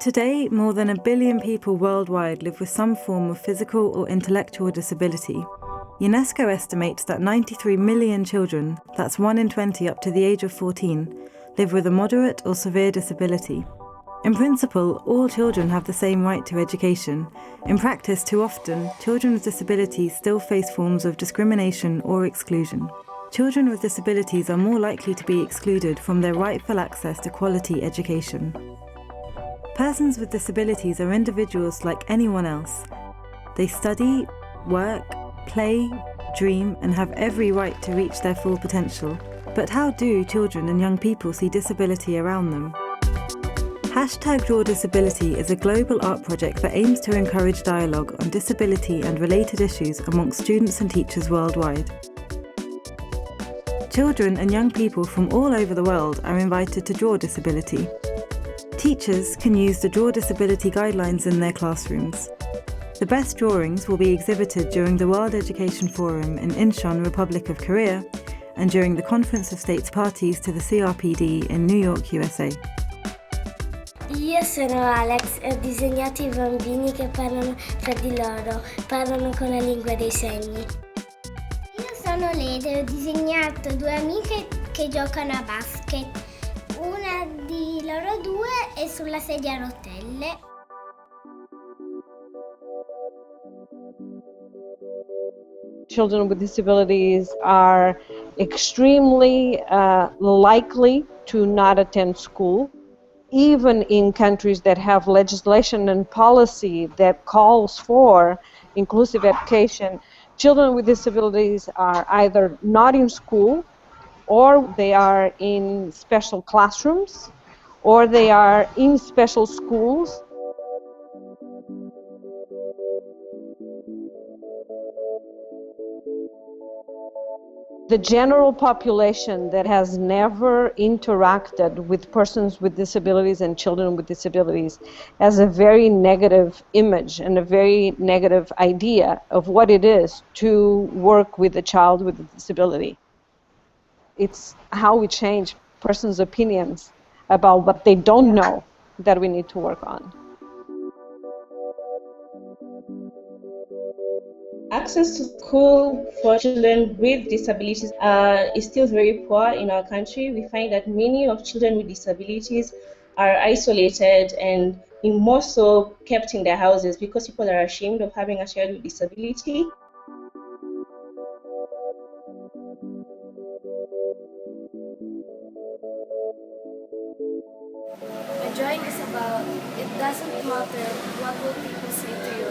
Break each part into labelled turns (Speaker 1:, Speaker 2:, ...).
Speaker 1: Today, more than 1 billion people worldwide live with some form of physical or intellectual disability. UNESCO estimates that 93 million children, that's 1 in 20 up to the age of 14, live with a moderate or severe disability. In principle, all children have the same right to education. In practice, too often, children with disabilities still face forms of discrimination or exclusion. Children with disabilities are more likely to be excluded from their rightful access to quality education. Persons with disabilities are individuals like anyone else. They study, work, play, dream, and have every right to reach their full potential. But how do children and young people see disability around them? #DrawDisability is a global art project that aims to encourage dialogue on disability and related issues amongst students and teachers worldwide. Children and young people from all over the world are invited to draw disability. Teachers can use the Draw Disability guidelines in their classrooms. The best drawings will be exhibited during the World Education Forum in Incheon, Republic of Korea, and during the Conference of States Parties to the CRPD in New York, USA.
Speaker 2: Io sono Alex e ho disegnato i bambini che parlano fra di loro, parlano con la lingua dei segni.
Speaker 3: Io sono Lede e ho disegnato 2 amiche che giocano a basket. Una di loro 2 è sulla sedia a rotelle.
Speaker 4: Children with disabilities are extremely likely to not attend school, even in countries that have legislation and policy that calls for inclusive education. Children with disabilities are either not in school, or they are in special classrooms, or they are in special schools. The general population that has never interacted with persons with disabilities and children with disabilities has a very negative image and a very negative idea of what it is to work with a child with a disability. It's how we change persons' opinions about what they don't know that we need to work on.
Speaker 5: Access to school for children with disabilities is still very poor in our country. We find that many of children with disabilities are isolated and more so kept in their houses because people are ashamed of having a child with disability.
Speaker 2: A drawing is about, it doesn't matter what will people say to you,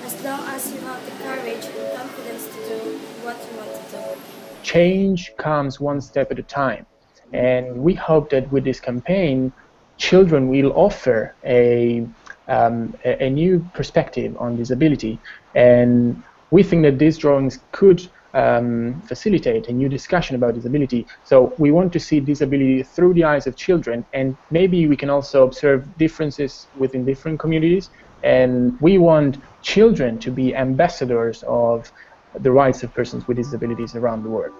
Speaker 2: as long as you have the courage and confidence to do what you want to do.
Speaker 6: Change comes one step at a time, and we hope that with this campaign, children will offer a new perspective on disability, and we think that these drawings could facilitate a new discussion about disability. So we want to see disability through the eyes of children, and maybe we can also observe differences within different communities, and we want children to be ambassadors of the rights of persons with disabilities around the world.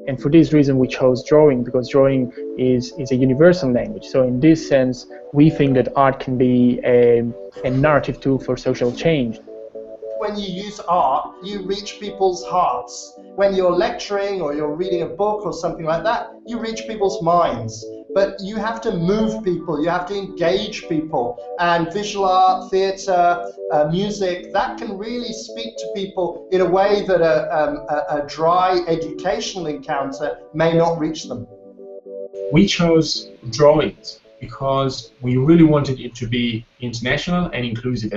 Speaker 6: And for this reason we chose drawing, because drawing is a universal language. So in this sense, we think that art can be a narrative tool for social change.
Speaker 7: When you use art, you reach people's hearts. When you're lecturing or you're reading a book or something like that, you reach people's minds. But you have to move people, you have to engage people. And visual art, theatre, music, that can really speak to people in a way that a dry educational encounter may not reach them.
Speaker 8: We chose drawings because we really wanted it to be international and inclusive,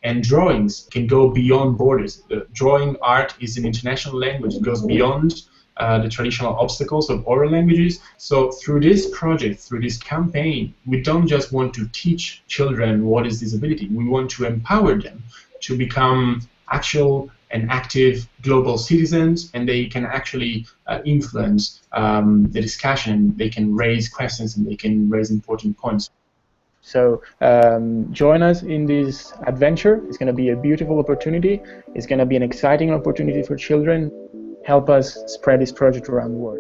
Speaker 8: and drawings can go beyond borders. Drawing art is an international language. It goes beyond the traditional obstacles of oral languages. So through this project, through this campaign, we don't just want to teach children what is disability. We want to empower them to become actual and active global citizens, and they can actually influence the discussion. They can raise questions and they can raise important points.
Speaker 6: So join us in this adventure. It's going to be a beautiful opportunity. It's going to be an exciting opportunity for children. Help us spread this project around the world.